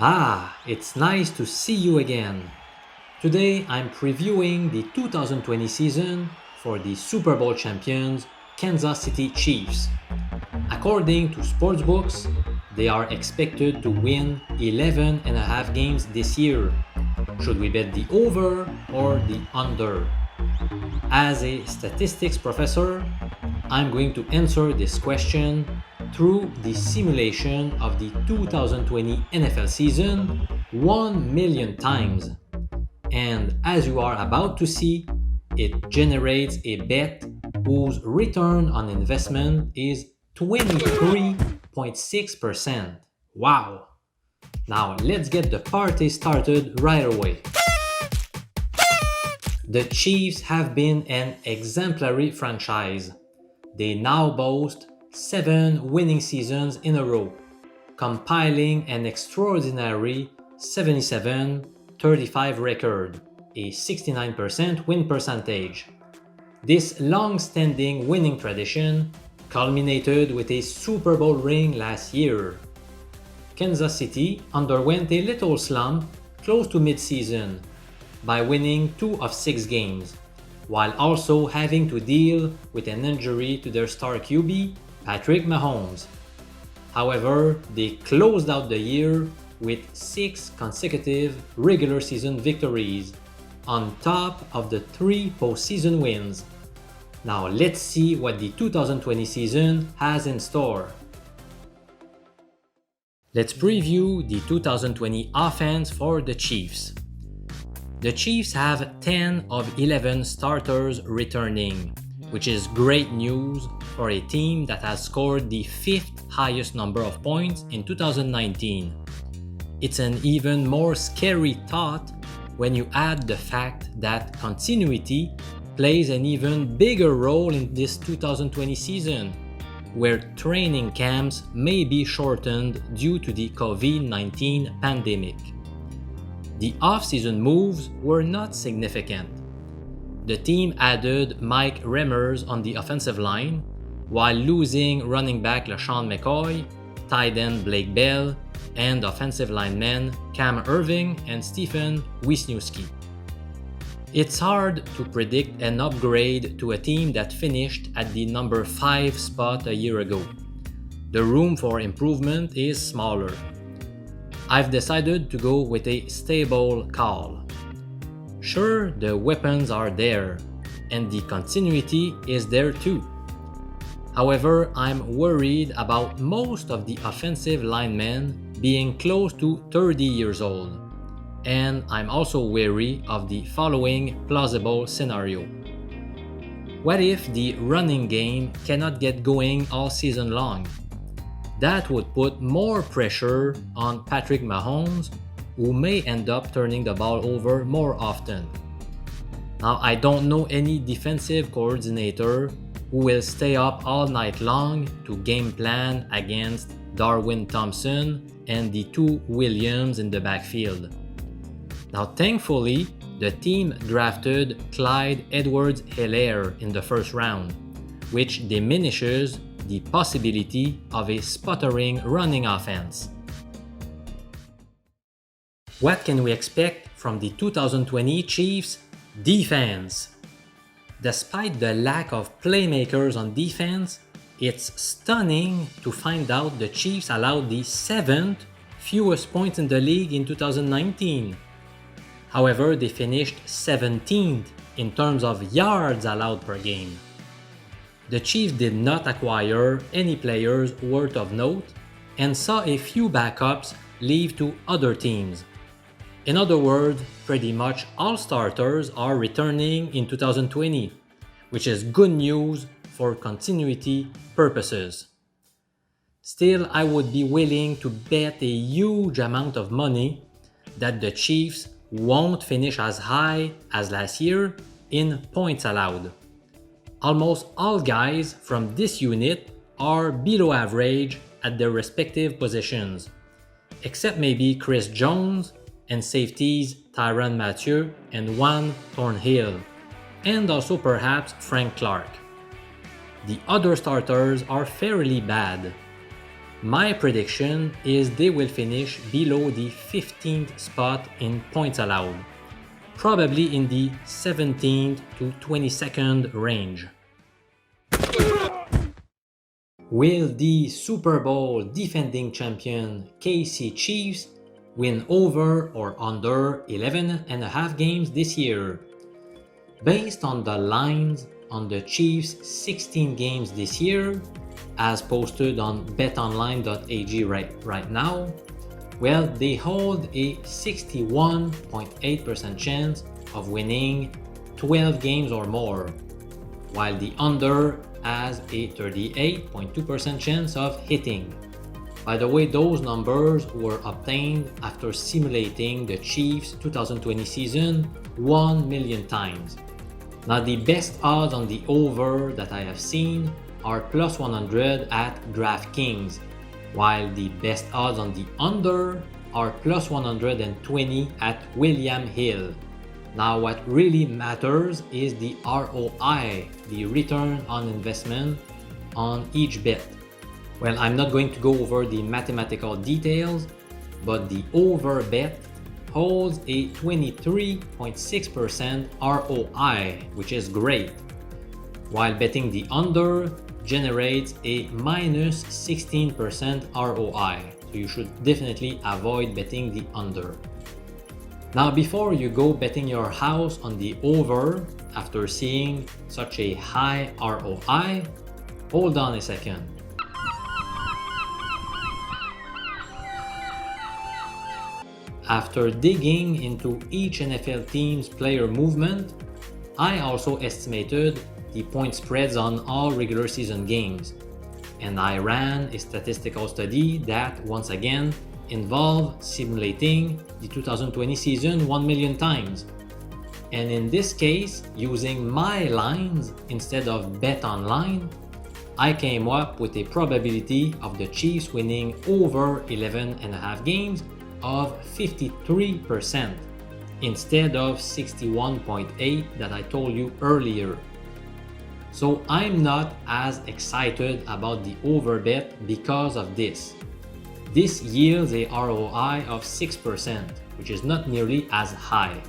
It's nice to see you again. Today I'm previewing the 2020 season for the Super Bowl champions Kansas City Chiefs. According to sportsbooks, they are expected to win 11 and a half games this year. Should we bet the over or the under? As a statistics professor, I'm going to answer this question through the simulation of the 2020 NFL season 1 million times. And as you are about to see, it generates a bet whose return on investment is 23.6%. Wow! Now let's get the party started right away. The Chiefs have been an exemplary franchise. They now boast 7 winning seasons in a row, compiling an extraordinary 77-35 record, a 69% win percentage. This long-standing winning tradition culminated with a Super Bowl ring last year. Kansas City underwent a little slump close to mid-season by winning 2 of 6 games, while also having to deal with an injury to their star QB, Patrick Mahomes. However, they closed out the year with 6 consecutive regular season victories, on top of the 3 postseason wins. Now let's see what the 2020 season has in store. Let's preview the 2020 offense for the Chiefs. The Chiefs have 10 of 11 starters returning, which is great news for a team that has scored the 5th highest number of points in 2019. It's an even more scary thought when you add the fact that continuity plays an even bigger role in this 2020 season, where training camps may be shortened due to the COVID-19 pandemic. The off-season moves were not significant. The team added Mike Remmers on the offensive line, while losing running back Mecole, tight end Blake Bell, and offensive linemen Cam Irving and Stephen Wisniewski. It's hard to predict an upgrade to a team that finished at the number 5 spot a year ago. The room for improvement is smaller. I've decided to go with a stable call. Sure, the weapons are there, and the continuity is there too. However, I'm worried about most of the offensive linemen being close to 30 years old, and I'm also wary of the following plausible scenario. What if the running game cannot get going all season long? That would put more pressure on Patrick Mahomes, who may end up turning the ball over more often. Now, I don't know any defensive coordinator who will stay up all night long to game plan against Darwin Thompson and the 2 Williams in the backfield. Now, thankfully, the team drafted Clyde Edwards-Helaire in the first round, which diminishes the possibility of a sputtering running offense. What can we expect from the 2020 Chiefs defense? Despite the lack of playmakers on defense, it's stunning to find out the Chiefs allowed the 7th fewest points in the league in 2019. However, they finished 17th in terms of yards allowed per game. The Chiefs did not acquire any players worth of note and saw a few backups leave to other teams. In other words, pretty much all starters are returning in 2020, which is good news for continuity purposes. Still, I would be willing to bet a huge amount of money that the Chiefs won't finish as high as last year in points allowed. Almost all guys from this unit are below average at their respective positions, except maybe Chris Jones and safeties Tyrann Mathieu and Juan Thornhill, and also perhaps Frank Clark. The other starters are fairly bad. My prediction is they will finish below the 15th spot in points allowed, probably in the 17th to 22nd range. Will the Super Bowl defending champion KC Chiefs win over or under 11.5 games this year? Based on the lines on the Chiefs' 16 games this year, as posted on betonline.ag right now, well, they hold a 61.8% chance of winning 12 games or more, while the under has a 38.2% chance of hitting. By the way, those numbers were obtained after simulating the Chiefs' 2020 season 1 million times. Now, the best odds on the over that I have seen are plus 100 at DraftKings, while the best odds on the under are plus 120 at William Hill. Now, what really matters is the ROI, the return on investment on each bet. Well, I'm not going to go over the mathematical details, but the over bet holds a 23.6% ROI, which is great, while betting the under generates a minus 16% ROI. So you should definitely avoid betting the under. Now, before you go betting your house on the over after seeing such a high ROI, hold on a second. After digging into each NFL team's player movement, I also estimated the point spreads on all regular season games, and I ran a statistical study that, once again, involved simulating the 2020 season 1 million times. And in this case, using my lines instead of BetOnline, I came up with a probability of the Chiefs winning over 11.5 games of 53% instead of 61.8% that I told you earlier. So I'm not as excited about the over bet because of this. This yields a ROI of 6%, which is not nearly as high.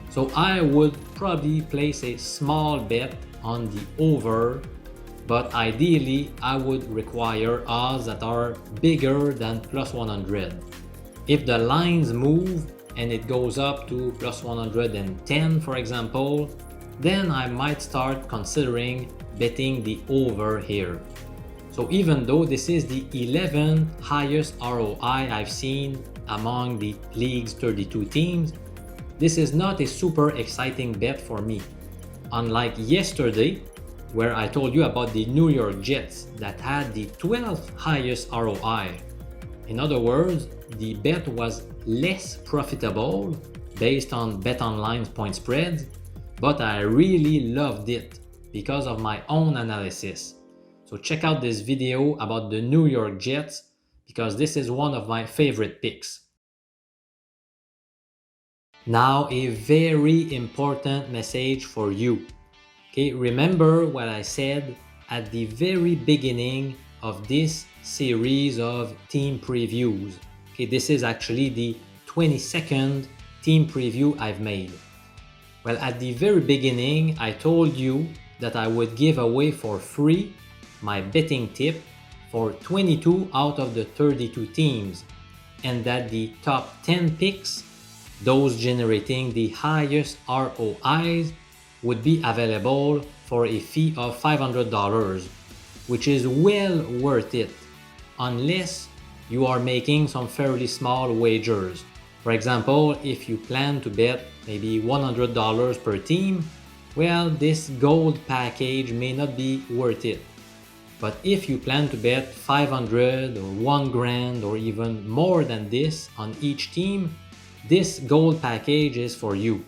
So I would probably place a small bet on the over, but ideally I would require odds that are bigger than plus 100. If the lines move and it goes up to plus 110, for example, then I might start considering betting the over here. So even though this is the 11th highest ROI I've seen among the league's 32 teams, this is not a super exciting bet for me. Unlike yesterday, where I told you about the New York Jets that had the 12th highest ROI. In other words, the bet was less profitable based on BetOnline's point spreads, but I really loved it because of my own analysis. So check out this video about the New York Jets because this is one of my favorite picks. Now, a very important message for you. Okay, remember what I said at the very beginning of this series of team previews. Okay, this is actually the 22nd team preview I've made. Well, at the very beginning, I told you that I would give away for free my betting tip for 22 out of the 32 teams, and that the top 10 picks, those generating the highest ROIs, would be available for a fee of $500, which is well worth it unless you are making some fairly small wagers. For example, if you plan to bet maybe $100 per team, well, this gold package may not be worth it. But if you plan to bet 500 or 1 grand or even more than this on each team, this gold package is for you.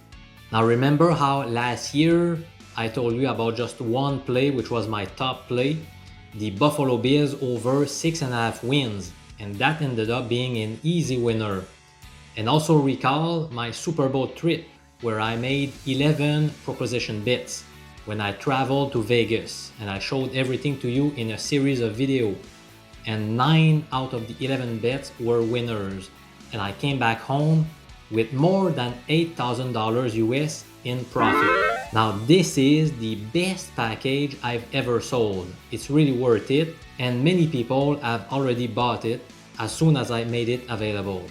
Now remember how last year I told you about just one play, which was my top play, the Buffalo Bills over 6.5 wins, and that ended up being an easy winner. And also recall my Super Bowl trip where I made 11 proposition bets when I traveled to Vegas, and I showed everything to you in a series of videos. and 9 out of the 11 bets were winners, and I came back home with more than $8,000 US in profit. Now this is the best package I've ever sold. It's really worth it, and many people have already bought it as soon as I made it available.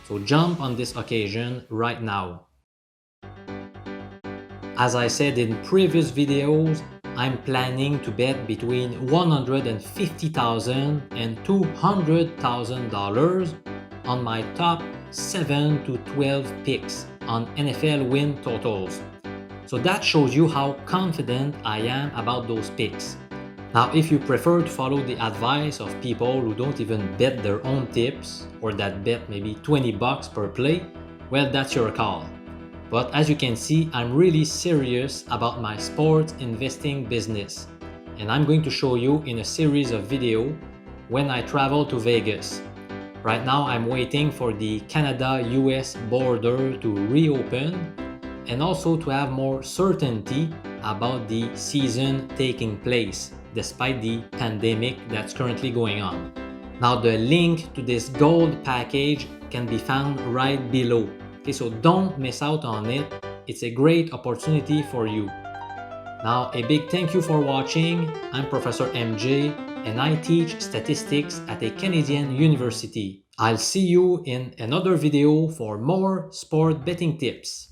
So jump on this occasion right now. As I said in previous videos, I'm planning to bet between $150,000 and $200,000 on my top 7 to 12 picks on NFL win totals. So that shows you how confident I am about those picks. Now, if you prefer to follow the advice of people who don't even bet their own tips or that bet maybe $20 per play, well, that's your call. But as you can see, I'm really serious about my sports investing business, and I'm going to show you in a series of videos when I travel to Vegas. Right now, I'm waiting for the Canada-US border to reopen and also to have more certainty about the season taking place despite the pandemic that's currently going on. Now, the link to this gold package can be found right below. Okay, so don't miss out on it. It's a great opportunity for you. Now, a big thank you for watching. I'm Professor MJ, and I teach statistics at a Canadian university. I'll see you in another video for more sport betting tips.